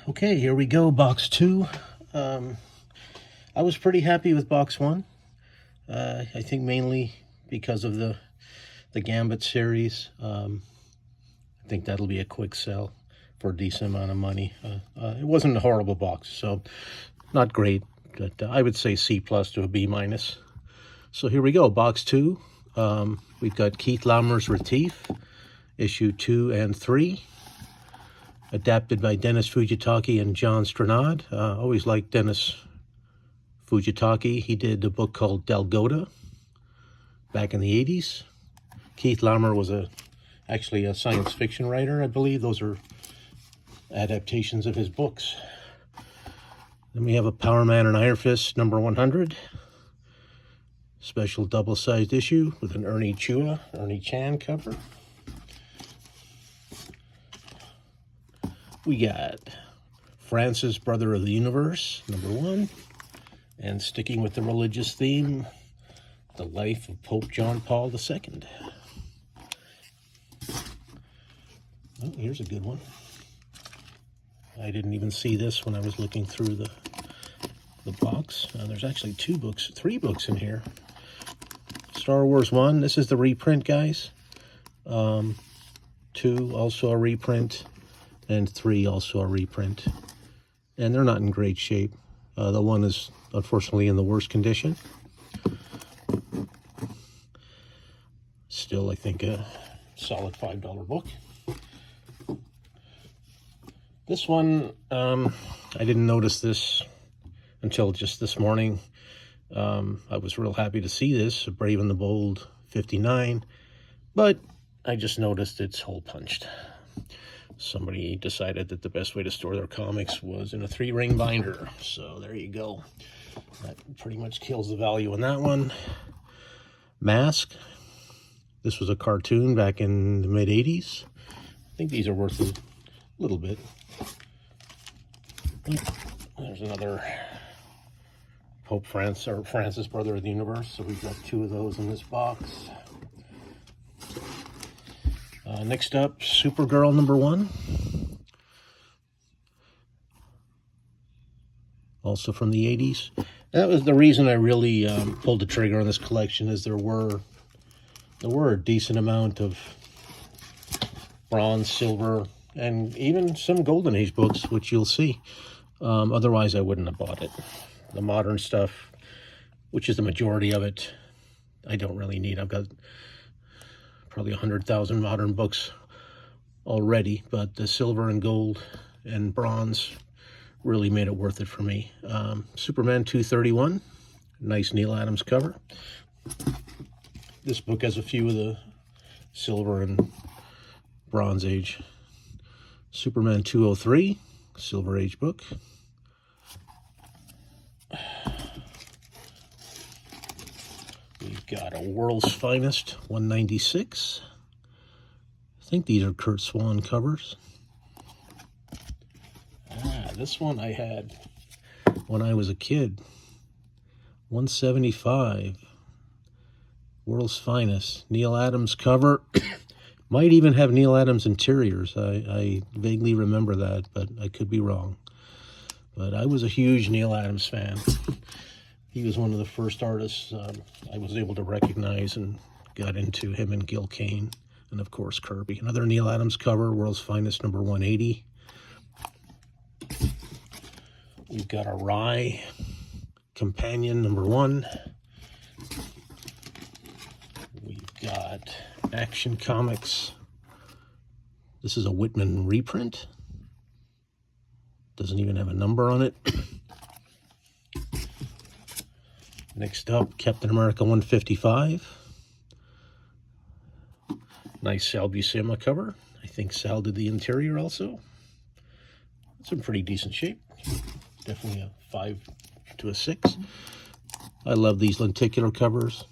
Okay, here we go, box 2. I was pretty happy with box 1. I think mainly because of the Gambit series. I think that'll be a quick sell for a decent amount of money. It wasn't a horrible box, so not great, but I would say C+ to a B-. So here we go, box 2. We've got Keith Laumer's Retief, issue 2 and 3. Adapted by Dennis Fujitake and John Stranad. Always liked Dennis Fujitake. He did a book called Delgota back in the 80s. Keith Laumer was actually a science fiction writer, I believe. Those are adaptations of his books. Then we have a Power Man and Iron Fist number 100. Special double-sized issue with an Ernie Chan cover. We got Francis, Brother of the Universe, number 1. And sticking with the religious theme, The Life of Pope John Paul II. Oh, here's a good one. I didn't even see this when I was looking through the box. There's actually 3 books in here. Star Wars 1, this is the reprint, guys. 2, also a reprint. And 3, also a reprint. And they're not in great shape. The 1 is unfortunately in the worst condition. Still, I think, a solid $5 book. This one, I didn't notice this until just this morning. I was real happy to see this, Brave and the Bold 59, but I just noticed it's hole punched. Somebody decided that the best way to store their comics was in a 3-ring binder. So there you go. That pretty much kills the value on that one. Mask. This was a cartoon back in the mid-80s. I think these are worth a little bit. There's another Pope Francis, Brother of the Universe. So we've got 2 of those in this box. Next up, Supergirl number 1. Also from the 80s. That was the reason I really pulled the trigger on this collection, is there were a decent amount of bronze, silver, and even some Golden Age books, which you'll see. Otherwise, I wouldn't have bought it. The modern stuff, which is the majority of it, I don't really need. I've got probably 100,000 modern books already, but the silver and gold and bronze really made it worth it for me. Superman 231, nice Neal Adams cover. This book has a few of the silver and bronze age. Superman 203, silver age book. We've got a World's Finest 196. I think these are Kurt Swan covers. This one I had when I was a kid. 175. World's Finest. Neal Adams cover. Might even have Neal Adams interiors. I vaguely remember that, but I could be wrong. But I was a huge Neal Adams fan. He was one of the first artists I was able to recognize, and got into him and Gil Kane, and of course Kirby. Another Neal Adams cover, World's Finest number 180. We've got a Rye Companion number 1. We've got Action Comics. This is a Whitman reprint. Doesn't even have a number on it. Next up, Captain America 155. Nice Sal Buscema cover. I think Sal did the interior also. It's in pretty decent shape. Definitely a 5 to a 6. I love these lenticular covers.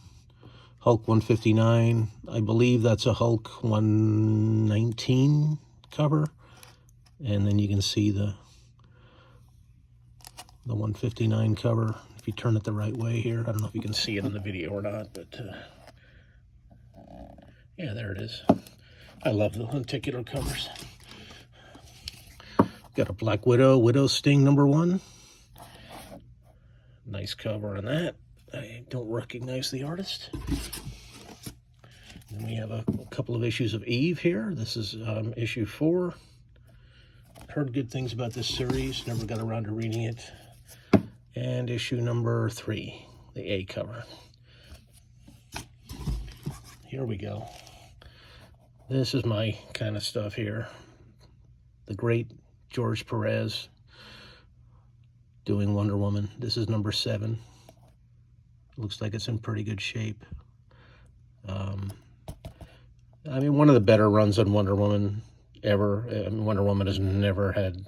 Hulk 159. I believe that's a Hulk 119 cover. And then you can see the 159 cover. If you turn it the right way here. I don't know if you can see it in the video or not, but yeah, there it is. I love the lenticular covers. Got a Black Widow, Widow Sting #1. Nice cover on that. I don't recognize the artist. Then we have a couple of issues of Eve here. This is issue 4. Heard good things about this series, never got around to reading it. And issue number 3, the A cover. Here we go. This is my kind of stuff here. The great George Perez doing Wonder Woman. This is number 7. Looks like it's in pretty good shape. I mean, one of the better runs on Wonder Woman ever. I mean, Wonder Woman has never had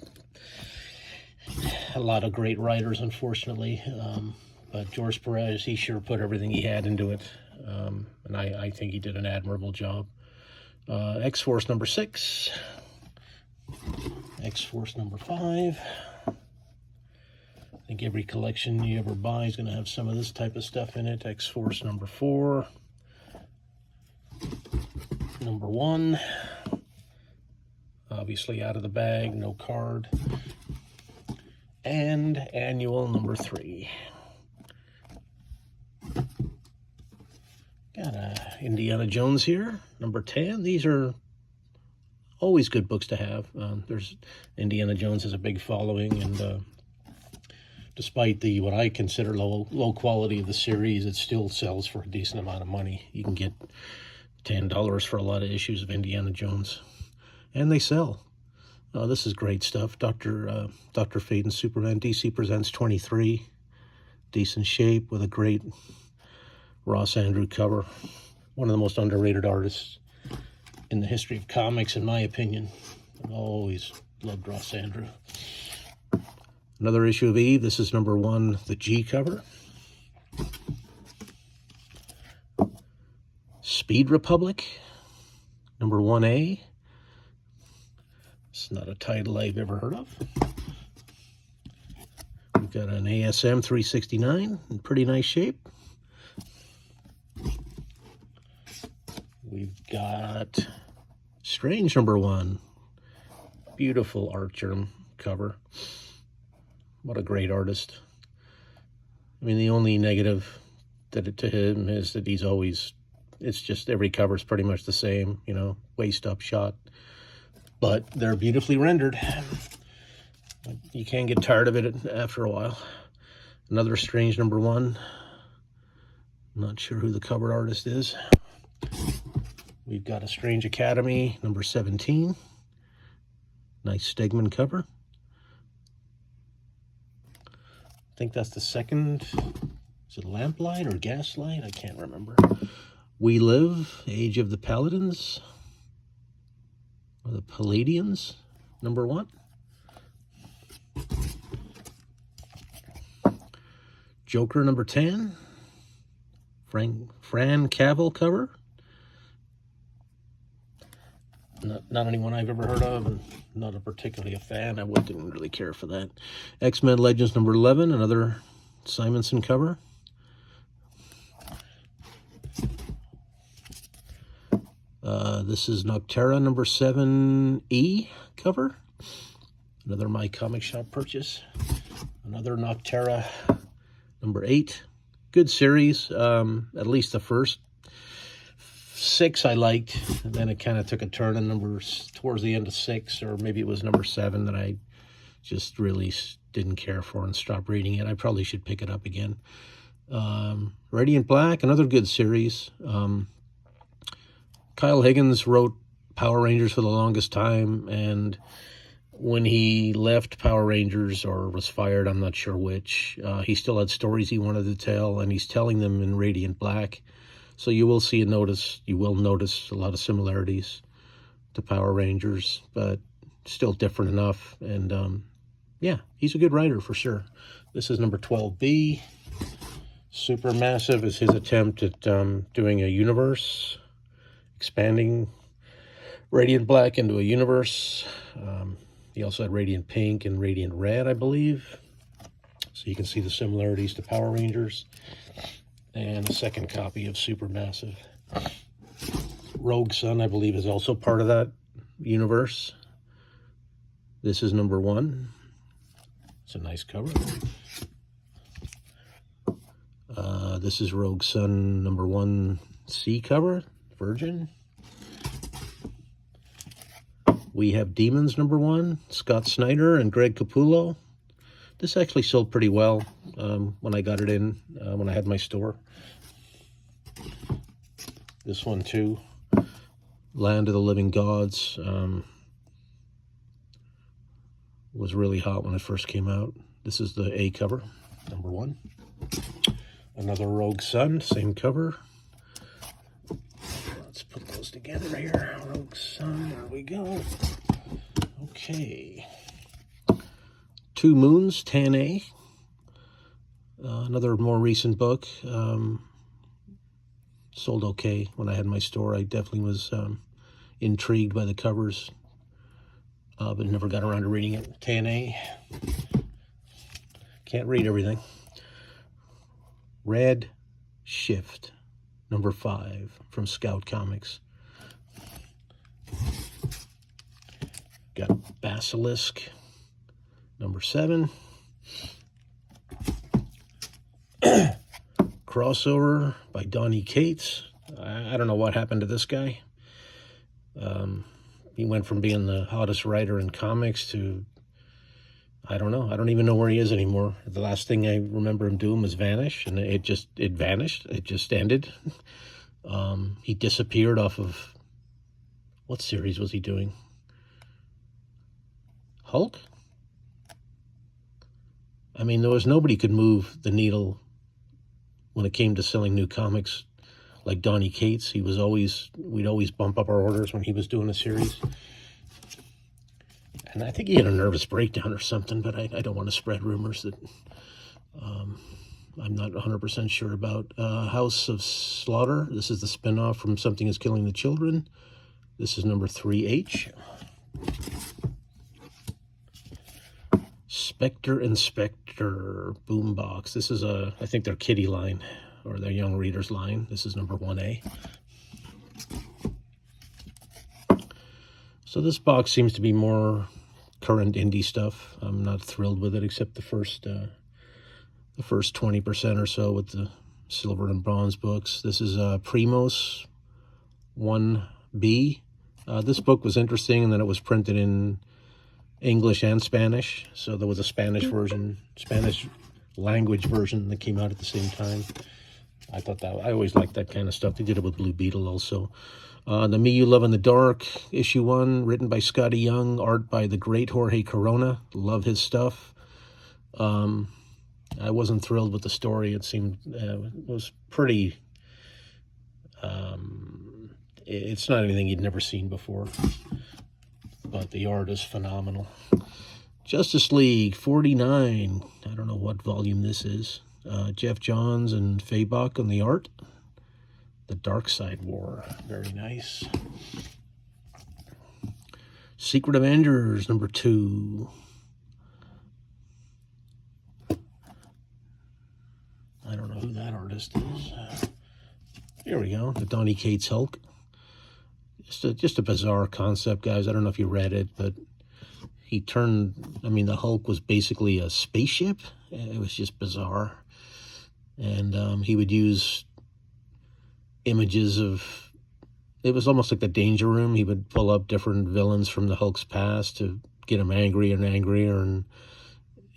a lot of great writers, unfortunately. But George Perez, he sure put everything he had into it. And I think he did an admirable job. X-Force number 6. X-Force number 5. I think every collection you ever buy is going to have some of this type of stuff in it. X-Force number 4. Number 1. Obviously out of the bag, no card. And annual number 3. Got Indiana Jones here, number 10. These are always good books to have. There's Indiana Jones has a big following, and despite the what I consider low quality of the series, it still sells for a decent amount of money. You can get $10 for a lot of issues of Indiana Jones, and they sell. This is great stuff. Dr. Fate and Superman, DC Presents 23. Decent shape with a great Ross Andru cover. One of the most underrated artists in the history of comics, in my opinion. I've always loved Ross Andru. Another issue of Eve. This is number 1, the G cover. Speed Republic, number 1A. It's not a title I've ever heard of. We've got an ASM 369 in pretty nice shape. We've got Strange number 1. Beautiful art germ cover. What a great artist. I mean, the only negative to him is that he's always, it's just every cover is pretty much the same, you know, waist up shot. But they're beautifully rendered. You can't get tired of it after a while. Another Strange number 1. Not sure who the cover artist is. We've got a Strange Academy number 17. Nice Stegman cover. I think that's the second. Is it Lamplight or Gaslight? I can't remember. We Live, Age of the Paladins. Or the Palladians, number 1. Joker number 10. Fran Cavill cover. Not anyone I've ever heard of, and not particularly a fan. I didn't really care for that. X-Men Legends number 11, another Simonson cover. This is Nocterra number 7E cover. Another My Comic Shop purchase. Another Nocterra number 8. Good series. At least the first 6 I liked, and then it kind of took a turn in numbers towards the end of 6, or maybe it was number 7 that I just really didn't care for and stopped reading it. I probably should pick it up again. Radiant Black, another good series. Kyle Higgins wrote Power Rangers for the longest time, and when he left Power Rangers or was fired, I'm not sure which, he still had stories he wanted to tell, and he's telling them in Radiant Black. So you will notice a lot of similarities to Power Rangers, but still different enough. And yeah, he's a good writer for sure. This is number 12B. Supermassive is his attempt at doing a universe, expanding Radiant Black into a universe. He also had Radiant Pink and Radiant Red, I believe. So you can see the similarities to Power Rangers. And a second copy of Supermassive. Rogue Sun, I believe, is also part of that universe. He also had Radiant Pink and Radiant Red. So you can see the similarities to Power Rangers. And a second copy of Supermassive. Rogue Sun, I believe, is also part of that universe. He also had Radiant Pink and Radiant Red. So you can see the similarities to Power Rangers. And a second copy of Supermassive. Rogue Sun, I believe, is also part of that universe. This is number 1. It's a nice cover. This is Rogue Sun number 1 C cover, Virgin. We have Demons number 1, Scott Snyder and Greg Capullo. This actually sold pretty well when I got it in, when I had my store. This one too, Land of the Living Gods, was really hot when it first came out. This is the A cover, number 1. Another Rogue Sun, same cover. Let's put those together here. Rogue Sun, there we go. Okay. Two Moons, Tan A. Another more recent book. Sold okay when I had my store. I definitely was intrigued by the covers, but never got around to reading it. Tan A. Can't read everything. Red Shift, number 5 from Scout Comics. Got Basilisk, number 7. Crossover by Donny Cates. I don't know what happened to this guy. He went from being the hottest writer in comics to, I don't know. I don't even know where he is anymore. The last thing I remember him doing was Vanish, and it vanished. It just ended. He disappeared off of, what series was he doing? Hulk? I mean, there was nobody could move the needle when it came to selling new comics like Donny Cates. We'd always bump up our orders when he was doing a series. And I think he had a nervous breakdown or something, but I don't want to spread rumors that I'm not 100% sure about. House of Slaughter. This is the spinoff from Something is Killing the Children. This is number 3H. Spectre Inspector Boombox. This is I think their kiddie line, or their young readers line. This is number 1A. So this box seems to be more current indie stuff. I'm not thrilled with it, except the first 20% or so with the silver and bronze books. This is Primos 1B. This book was interesting, and then it was printed in English and Spanish. So there was a Spanish version, Spanish language version that came out at the same time. I always liked that kind of stuff. They did it with Blue Beetle also. The Me You Love in the Dark, issue 1, written by Scotty Young, art by the great Jorge Corona. Love his stuff. I wasn't thrilled with the story. It seemed, it was pretty, it's not anything you'd never seen before, but the art is phenomenal. Justice League 49, I don't know what volume this is. Jeff Johns and Faye Bach on the art. The Dark Side War, very nice. Secret Avengers number 2. I don't know who that artist is. Here we go, the Donny Cates Hulk. Just a bizarre concept, guys. I don't know if you read it, but the Hulk was basically a spaceship. It was just bizarre. And he would use images of, it was almost like the Danger Room. He would pull up different villains from the Hulk's past to get him angrier and angrier, and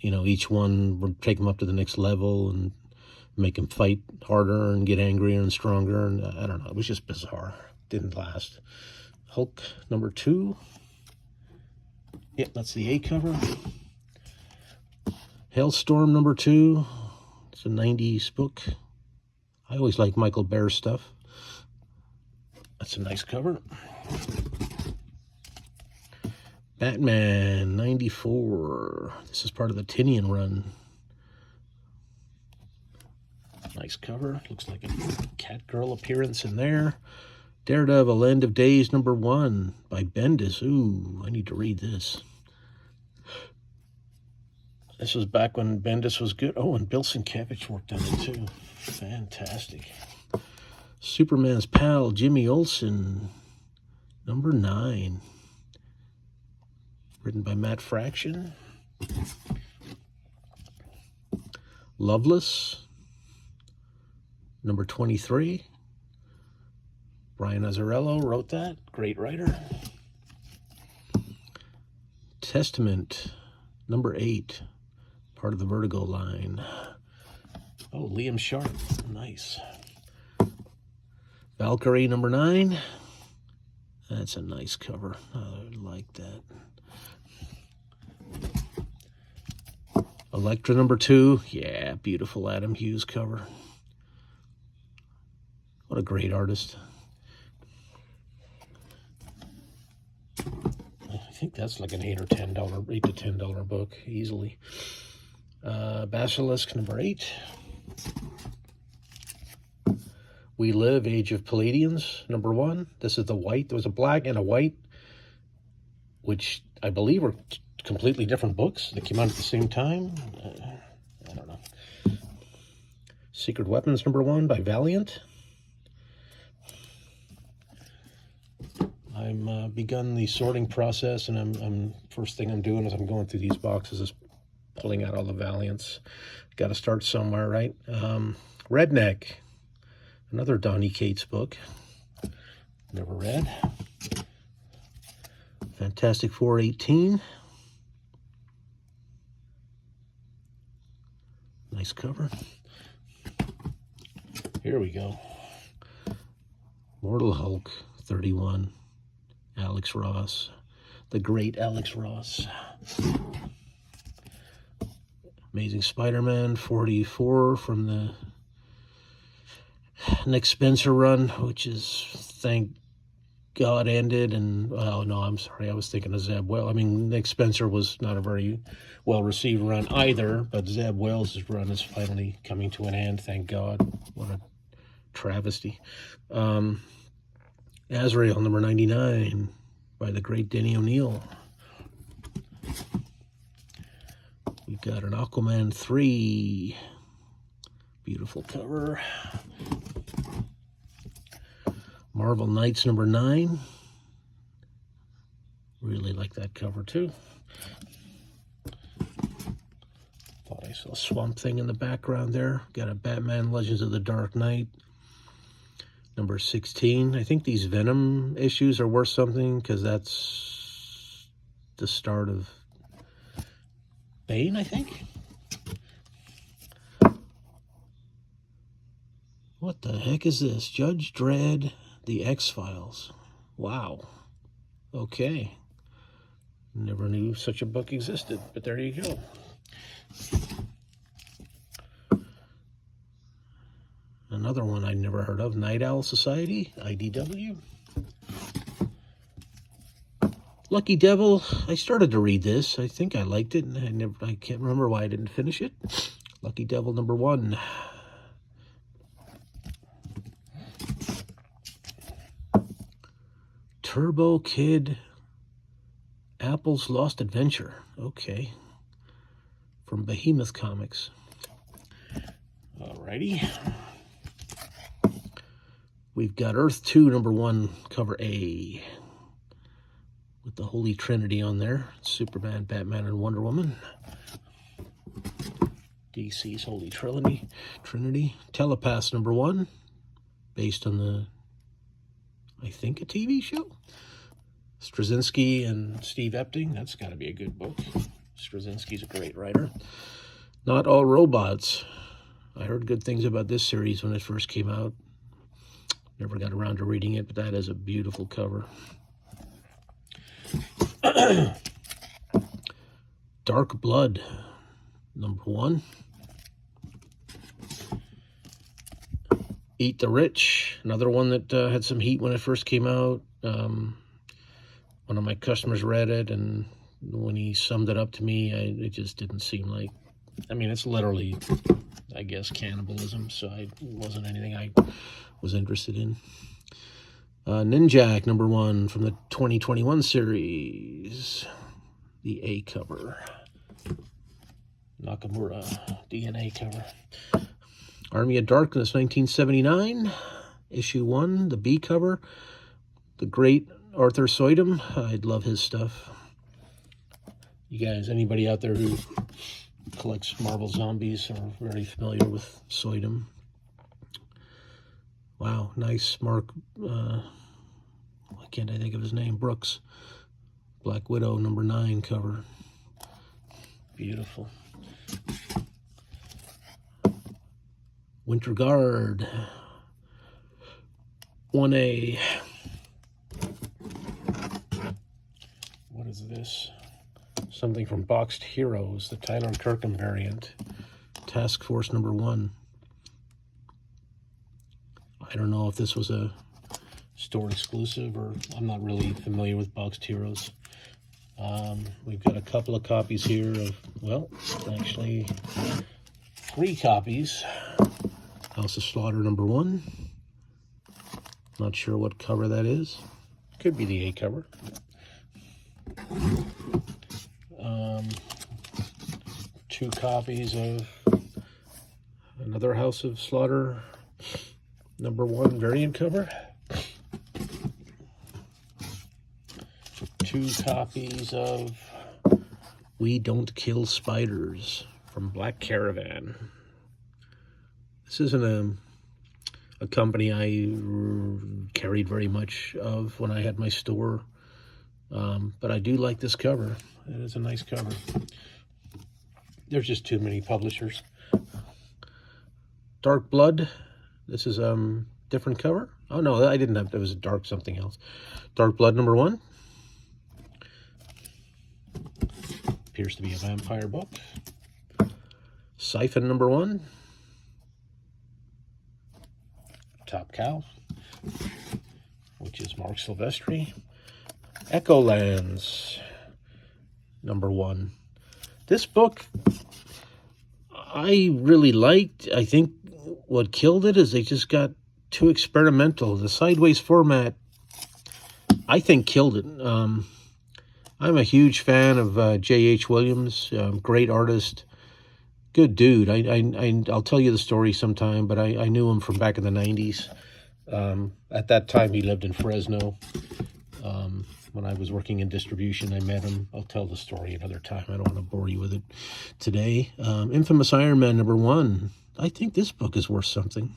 each one would take him up to the next level and make him fight harder and get angrier and stronger. And I don't know, it was just bizarre. Didn't last. Hulk number 2. Yep, that's the A cover. Hellstorm number 2. It's a 90s book. I always like Michael Bear stuff. That's a nice cover. Batman 94. This is part of the Tinian run. Nice cover. Looks like a Catgirl appearance in there. Daredevil End of Days number 1 by Bendis. Ooh, I need to read this. This was back when Bendis was good. Oh, and Bill Sienkiewicz worked on it too. Fantastic. Superman's pal, Jimmy Olsen, number 9. written by Matt Fraction. Loveless, number 23. Brian Azzarello wrote that. Great writer. Testament, number 8. Part of the Vertigo line. Oh, Liam Sharp. Nice. Valkyrie, number 9. That's a nice cover. I like that. Elektra, number 2. Yeah, beautiful Adam Hughes cover. What a great artist. I think that's like an $8 to $10 book, easily. Basilisk, number 8. We Live, Age of Palladians, number 1. This is the white. There was a black and a white, which I believe were completely different books that came out at the same time. I don't know. Secret Weapons, number 1 by Valiant. I'm begun the sorting process, and I'm first thing I'm doing is I'm going through these boxes, is pulling out all the Valiants. Got to start somewhere, right? Redneck, another Donny Cates book. Never read. Fantastic Four 18. Nice cover. Here we go. Mortal Hulk 31. Alex Ross. The great Alex Ross. Amazing Spider-Man 44 from the Nick Spencer run, which is, thank God, ended. And, oh no, I'm sorry, I was thinking of Zeb Wells. I mean, Nick Spencer was not a very well-received run either, but Zeb Wells' run is finally coming to an end, thank God. What a travesty. Azrael, number 99, by the great Denny O'Neil. We've got an Aquaman 3. Beautiful cover. Marvel Knights, number 9. Really like that cover, too. Thought I saw Swamp Thing in the background there. Got a Batman Legends of the Dark Knight. Number 16. I think these Venom issues are worth something, because that's the start of Bane, I think. What the heck is this? Judge Dredd, The X-Files. Wow. Okay. Never knew such a book existed, but there you go. Another one I never heard of, Night Owl Society, IDW. Lucky Devil, I started to read this. I think I liked it, and I can't remember why I didn't finish it. Lucky Devil, number 1. Turbo Kid, Apple's Lost Adventure. Okay. From Behemoth Comics. Alrighty. We've got Earth 2, number 1, cover A. With the Holy Trinity on there. Superman, Batman, and Wonder Woman. DC's Holy Trinity. Telepaths, number 1. Based on the, I think, a TV show. Straczynski and Steve Epting. That's got to be a good book. Straczynski's a great writer. Not All Robots. I heard good things about this series when it first came out. Never got around to reading it, but that is a beautiful cover. Dark Blood, number 1. Eat the Rich, another one that had some heat when it first came out. One of my customers read it, and when he summed it up to me, it just didn't seem like... I mean, it's literally, I guess, cannibalism, so it wasn't anything I was interested in. Ninjak, number 1, from the 2021 series. The A cover. Nakamura, DNA cover. Army of Darkness, 1979. Issue 1, the B cover. The great Arthur Soydom. I love his stuff. You guys, anybody out there who collects Marvel Zombies are very familiar with Soydom. Wow, nice Mark, why can't I think of his name? Brooks. Black Widow #9 cover. Beautiful. Winter Guard 1A. What is this? Something from Boxed Heroes, the Tyler Kirkham variant. Task Force #1. I don't know if this was a store exclusive, or I'm not really familiar with Boxed Heroes. We've got a couple of copies here of, well, actually 3 copies. House of Slaughter #1. Not sure what cover that is. Could be the A cover. 2 copies of another House of Slaughter #1 variant cover. 2 copies of We Don't Kill Spiders from Black Caravan. This isn't a company I carried very much of when I had my store, but I do like this cover. It is a nice cover. There's just too many publishers. Dark Blood. This is different cover. Oh no, I didn't have. It was a dark something else. Dark Blood #1. Appears to be a vampire book. Siphon #1. Top Cow, which is Mark Silvestri. Echolands #1. This book I really liked. I think what killed it is they just got too experimental. The sideways format, I think, killed it. I'm a huge fan of J.H. Williams, great artist, good dude. I'll tell you the story sometime, but I knew him from back in the 90s. At that time, he lived in Fresno. When I was working in distribution, I met him. I'll tell the story another time. I don't want to bore you with it today. Infamous Iron Man #1. I think this book is worth something.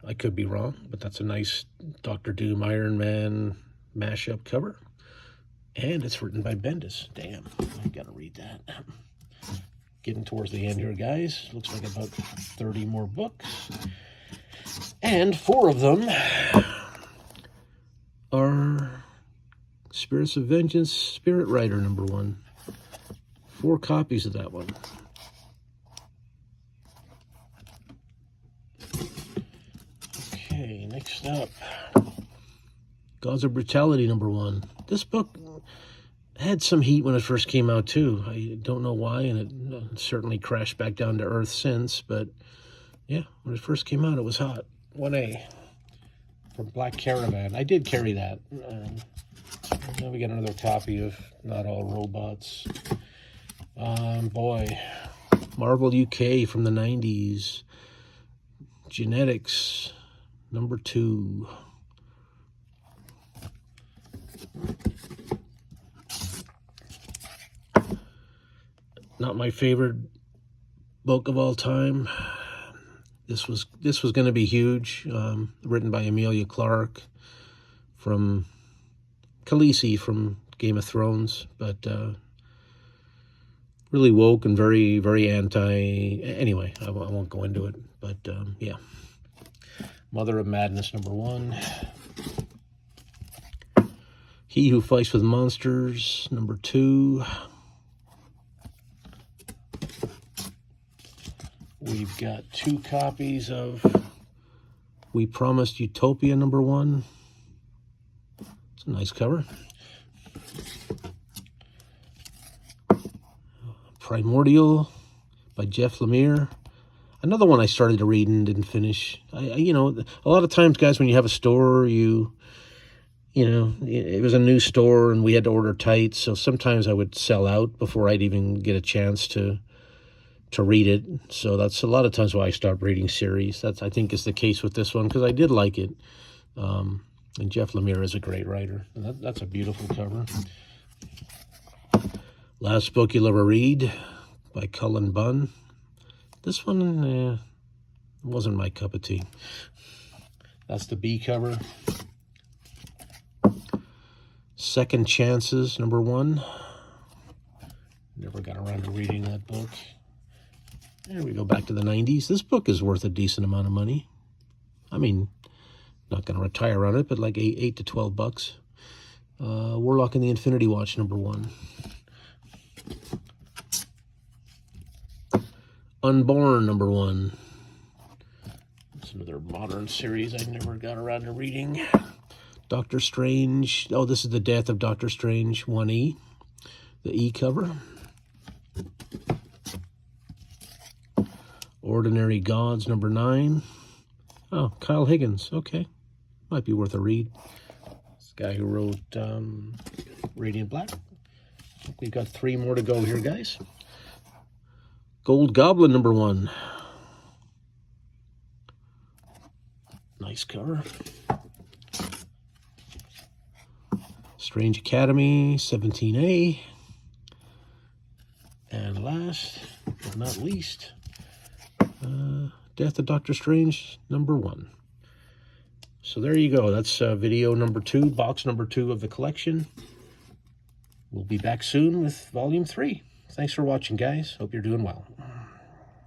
I could be wrong, but that's a nice Dr. Doom Iron Man mashup cover. And it's written by Bendis. Damn, I gotta read that. Getting towards the end here, guys. Looks like about 30 more books. And 4 of them are Spirits of Vengeance, Spirit Rider #1. 4 copies of that one. Okay, next up. Gods of Brutality #1. This book had some heat when it first came out too. I don't know why, and it certainly crashed back down to earth since, but yeah, when it first came out, it was hot. 1A from Black Caravan. I did carry that. Now we got another copy of Not All Robots. Boy, Marvel UK from the 90s. Genetics #2. Not my favorite book of all time. This was going to be huge. Written by Emilia Clarke, from Khaleesi from Game of Thrones, but really woke and very, very anti. Anyway, I won't go into it. But yeah, Mother of Madness #1. He Who Fights with Monsters #2. We've got 2 copies of We Promised Utopia #1. It's a nice cover. Primordial by Jeff Lemire. Another one I started to read and didn't finish. You know, a lot of times, guys, when you have a store, you know, it was a new store and we had to order tight. So sometimes I would sell out before I'd even get a chance to read it. So that's a lot of times why I stopped reading series. That's, I think, is the case with this one, because I did like it. And Jeff Lemire is a great writer. And that's a beautiful cover. Last Book You'll Ever Read by Cullen Bunn. This one wasn't my cup of tea. That's the B cover. Second Chances, #1. Never got around to reading that book. There we go, back to the 90s. This book is worth a decent amount of money. I mean, not going to retire on it, but like $8 to $12. Warlock and the Infinity Watch, #1. Unborn, #1. It's another modern series I never got around to reading. Doctor Strange. Oh, this is The Death of Doctor Strange, 1E. The E cover. Ordinary Gods, #9. Oh, Kyle Higgins. Okay. Might be worth a read. This guy who wrote Radiant Black. I think we've got 3 more to go here, guys. Gold Goblin, #1. Nice cover. Strange Academy, 17A. And last but not least, Death of Doctor Strange, #1. So there you go. That's video #2, box #2 of the collection. We'll be back soon with volume 3. Thanks for watching, guys. Hope you're doing well.